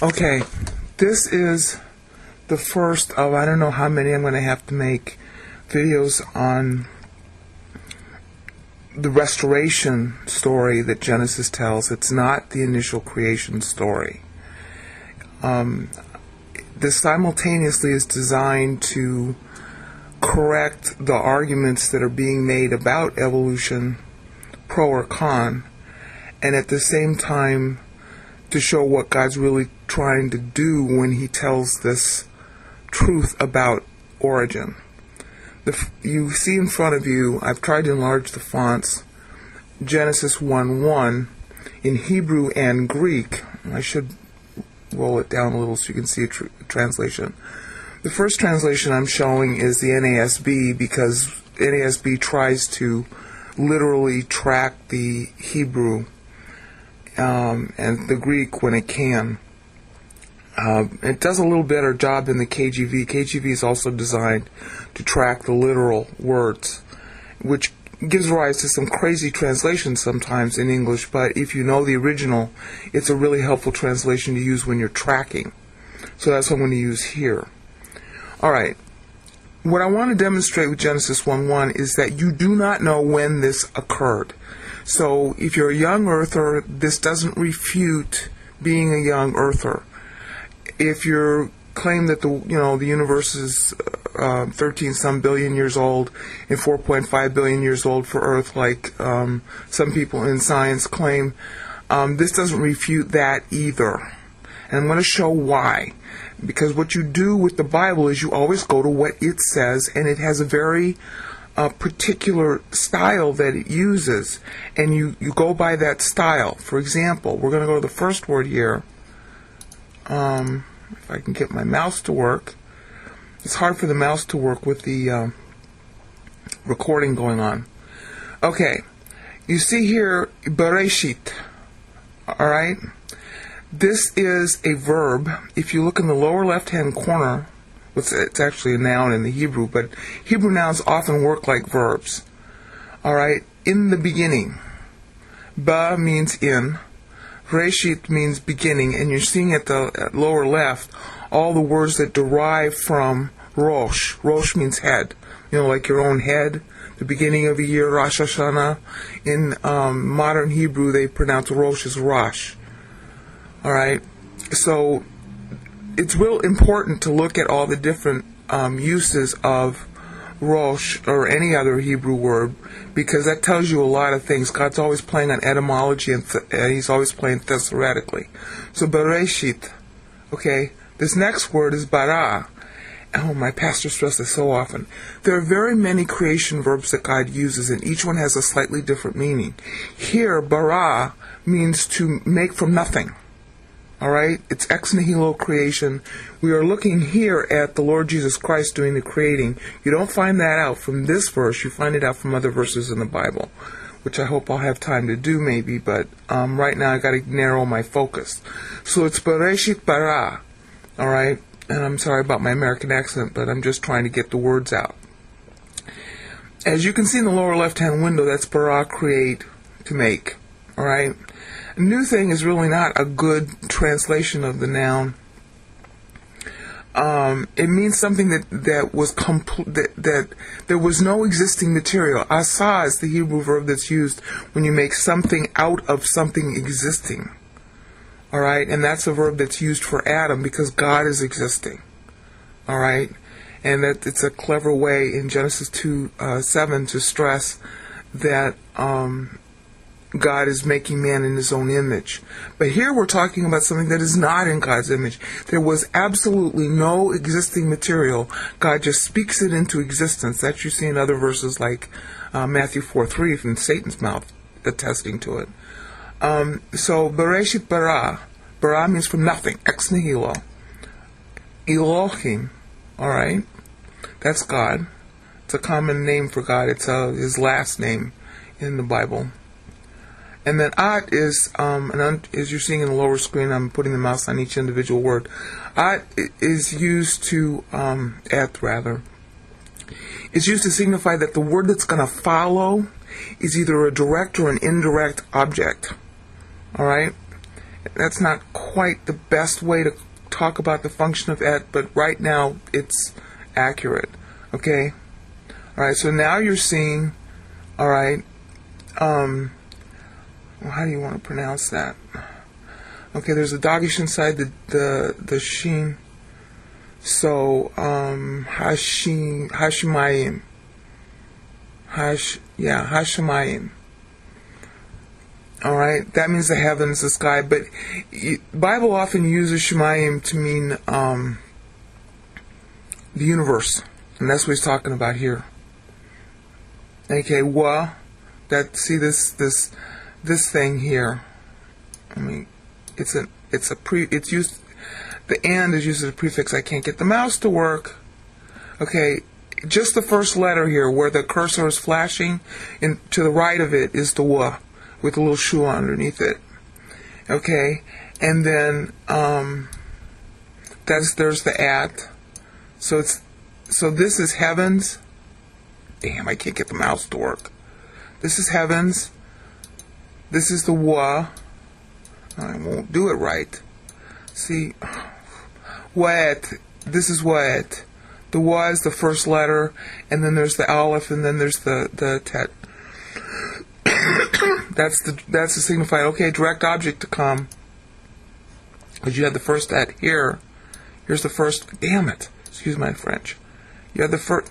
Okay, this is the first of I don't know how many I'm going to have to make videos on the restoration story that Genesis tells. It's not the initial creation story. This simultaneously is designed to correct the arguments that are being made about evolution, pro or con, and at the same time to show what God's really trying to do when he tells this truth about origin. You see in front of you, I've tried to enlarge the fonts, Genesis 1:1 in Hebrew and Greek. I should roll it down a little so you can see a translation. The first translation I'm showing is the NASB because NASB tries to literally track the Hebrew and the Greek when it can. It does a little better job than the KJV. KJV is also designed to track the literal words, which gives rise to some crazy translations sometimes in English, but if you know the original, it's a really helpful translation to use when you're tracking. So that's what I'm going to use here. Alright, what I want to demonstrate with Genesis 1:1 is that you do not know when this occurred. So if you're a young earther, this doesn't refute being a young earther. If you claim that the universe is 13 some billion years old and 4.5 billion years old for Earth, like some people in science claim, this doesn't refute that either. And I'm going to show why. Because what you do with the Bible is you always go to what it says, and it has a very particular style that it uses, and you go by that style. For example, we're going to go to the first word here. If I can get my mouse to work. It's hard for the mouse to work with the recording going on. Okay, you see here Bereshit. Alright? This is a verb. If you look in the lower left-hand corner, it's actually a noun in the Hebrew, but Hebrew nouns often work like verbs. Alright? In the beginning. Ba means in. Reshit means beginning, and you're seeing at the lower left all the words that derive from Rosh. Rosh means head. Like your own head. The beginning of a year, Rosh Hashanah. In modern Hebrew, they pronounce Rosh as Rosh. Alright? So, it's real important to look at all the different uses of Rosh or any other Hebrew word, because that tells you a lot of things. God's always playing on etymology, and he's always playing theoretically. So Bereshit, okay, this next word is bara. Oh, my pastor stresses this so often. There are very many creation verbs that God uses, and each one has a slightly different meaning. Here, bara means to make from nothing. Alright? It's ex nihilo creation. We are looking here at the Lord Jesus Christ doing the creating. You don't find that out from this verse. You find it out from other verses in the Bible, which I hope I'll have time to do maybe, but right now I got to narrow my focus. So it's Bereshit bara. Alright? And I'm sorry about my American accent, but I'm just trying to get the words out. As you can see in the lower left-hand window, that's bara, create, to make. Alright? New thing is really not a good translation of the noun. It means something that was that there was no existing material. Asa is the Hebrew verb that's used when you make something out of something existing. Alright? And that's a verb that's used for Adam because God is existing. Alright? And that it's a clever way in Genesis 2:7 to stress that God is making man in his own image. But here we're talking about something that is not in God's image. There was absolutely no existing material. God just speaks it into existence. That you see in other verses like Matthew 4:3 from Satan's mouth attesting to it. So Bereshit bara. Bara means from nothing. Ex nihilo. Elohim. Alright? That's God. It's a common name for God. It's his last name in the Bible. And then at is, as you're seeing in the lower screen, I'm putting the mouse on each individual word. At is used to, is used to signify that the word that's going to follow is either a direct or an indirect object. Alright? That's not quite the best way to talk about the function of et, but right now it's accurate. Okay? Alright, so now you're seeing, alright, well, how do you want to pronounce that? Okay, there's a dagish inside the sheen. So, Hashemayim. Hashemayim. Alright, that means the heavens, the sky, but Bible often uses Shemayim to mean the universe, and that's what he's talking about here. Okay, see this thing here. I mean, it's used. The and is used as a prefix. I can't get the mouse to work. Okay, just the first letter here, where the cursor is flashing, and to the right of it is the wa, with a little shua underneath it. Okay, and then there's the at. So this is heavens. Damn, I can't get the mouse to work. This is heavens. This is the wa. I won't do it right. See, wa'et. This is wa'et. The wa is the first letter, and then there's the aleph, and then there's the tet. That's the signified. Okay, direct object to come. Because you had the first et here. Here's the first. Damn it. Excuse my French. You had the first.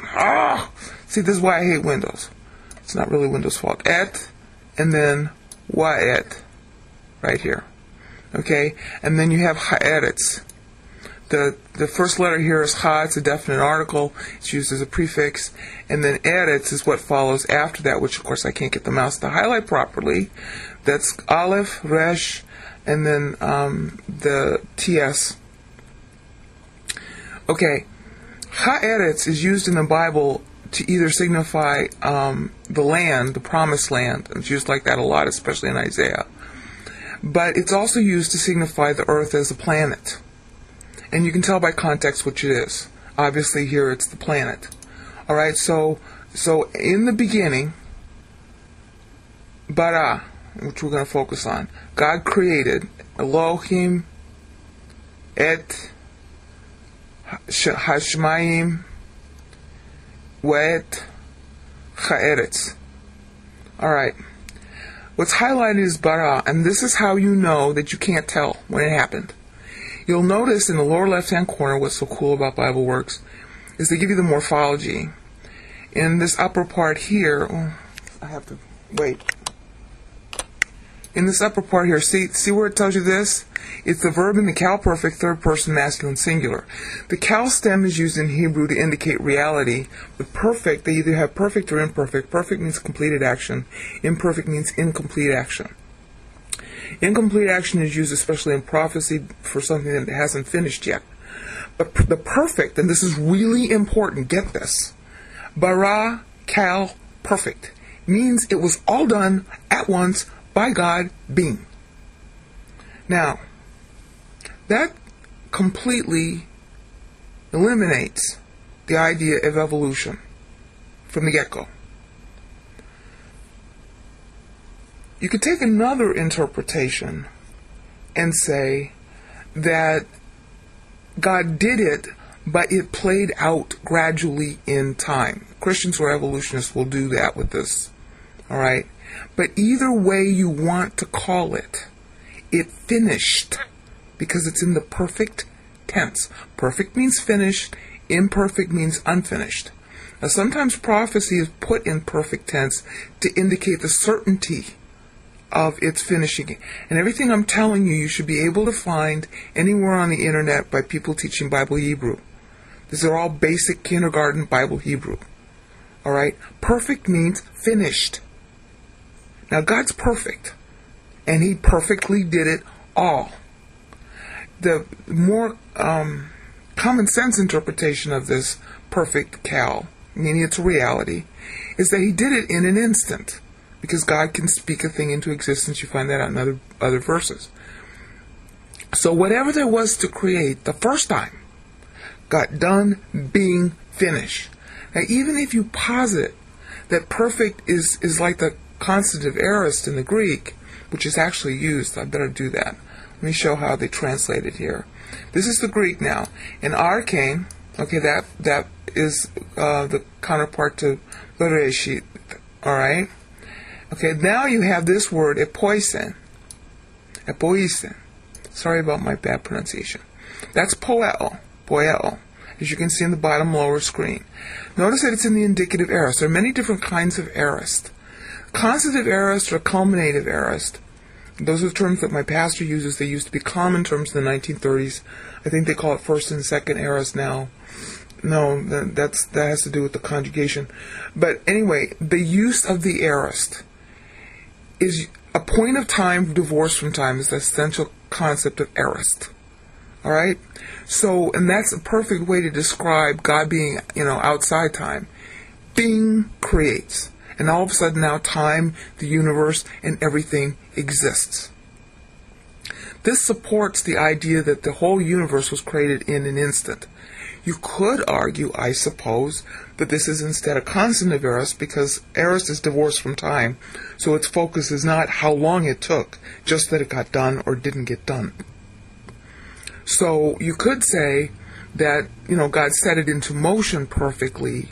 See, this is why I hate Windows. It's not really Windows' fault. Et, and then wa'et, right here. Okay, and then you have ha'eretz. The first letter here is ha. It's a definite article. It's used as a prefix, and then eretz is what follows after that, which of course I can't get the mouse to highlight properly. That's aleph, resh, and then the ts. Okay, ha'eretz is used in the Bible to either signify the land, the promised land. It's used like that a lot, especially in Isaiah. But it's also used to signify the earth as a planet. And you can tell by context which it is. Obviously here it's the planet. Alright, so in the beginning, bara, which we're going to focus on, God created Elohim et Hashmayim wet Ha'eretz. Alright. What's highlighted is bara, and this is how you know that you can't tell when it happened. You'll notice in the lower left-hand corner, what's so cool about Bible Works is they give you the morphology. In this upper part here, I have to wait. In this upper part here, see where it tells you this? It's the verb in the cal perfect third person masculine singular. The cal stem is used in Hebrew to indicate reality. With perfect, they either have perfect or imperfect. Perfect means completed action. Imperfect means incomplete action. Incomplete action is used especially in prophecy for something that hasn't finished yet. But the perfect, and this is really important, get this. Bara, cal, perfect, means it was all done at once by God, being. Now, that completely eliminates the idea of evolution from the get-go. You could take another interpretation and say that God did it, but it played out gradually in time. Christians who are evolutionists will do that with this. All right? But either way you want to call it, it finished because it's in the perfect tense. Perfect means finished, imperfect means unfinished. Now sometimes prophecy is put in perfect tense to indicate the certainty of its finishing. And everything I'm telling you, you should be able to find anywhere on the internet by people teaching Bible Hebrew. These are all basic kindergarten Bible Hebrew. All right? Perfect means finished. Now God's perfect, and He perfectly did it all. The more common sense interpretation of this perfect cal, meaning it's a reality, is that He did it in an instant. Because God can speak a thing into existence. You find that out in other verses. So whatever there was to create the first time got done being finished. Now even if you posit that perfect is like the constitutive aorist in the Greek, which is actually used, I better do that. Let me show how they translate it here. This is the Greek now. In arcane, okay, that is the counterpart to bereshit. All right. Okay, now you have this word epoisen. Epoisen. Sorry about my bad pronunciation. That's poeo. Poeo. As you can see in the bottom lower screen. Notice that it's in the indicative aorist. There are many different kinds of aorist. Constitutive aorist or culminative aorist. Those are the terms that my pastor uses. They used to be common terms in the 1930s. I think they call it first and second aorist now. No, that has to do with the conjugation. But anyway, the use of the aorist is a point of time divorced from time is the essential concept of aorist. All right? So, and that's a perfect way to describe God being, outside time. Being creates. And all of a sudden now time, the universe, and everything exists. This supports the idea that the whole universe was created in an instant. You could argue, I suppose, that this is instead a consonant aorist because aorist is divorced from time, so its focus is not how long it took, just that it got done or didn't get done. So you could say that, God set it into motion perfectly,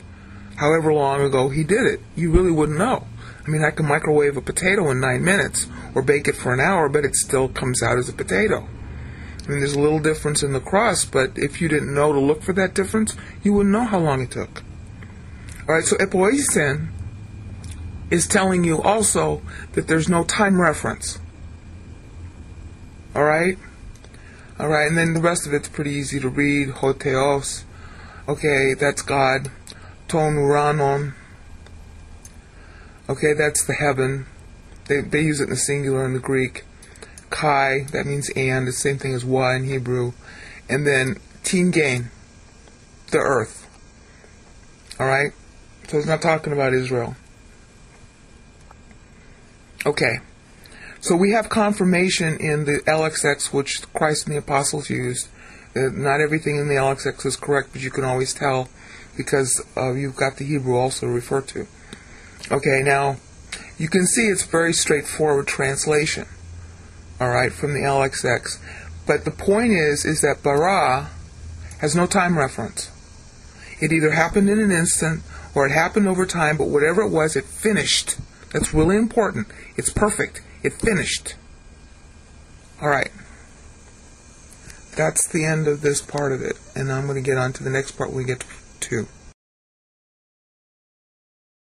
however long ago he did it. You really wouldn't know. I mean, I can microwave a potato in 9 minutes or bake it for an hour, but it still comes out as a potato. I mean, there's a little difference in the crust, but if you didn't know to look for that difference, you wouldn't know how long it took. All right, so epoisen is telling you also that there's no time reference. All right? All right, and then the rest of it's pretty easy to read. Hotheos. Okay, that's God. Ton uranon. Okay, that's the heaven. They use it in the singular in the Greek. Kai, that means and, the same thing as wa in Hebrew. And then tingain, the earth. Alright? So it's not talking about Israel. Okay. So we have confirmation in the LXX, which Christ and the apostles used. Not everything in the LXX is correct, but you can always tell because you've got the Hebrew also to refer to. Okay, now, you can see it's very straightforward translation. Alright, from the LXX. But the point is that bara has no time reference. It either happened in an instant or it happened over time, but whatever it was, it finished. That's really important. It's perfect. It finished. Alright. That's the end of this part of it. And I'm going to get on to the next part when we get to 2.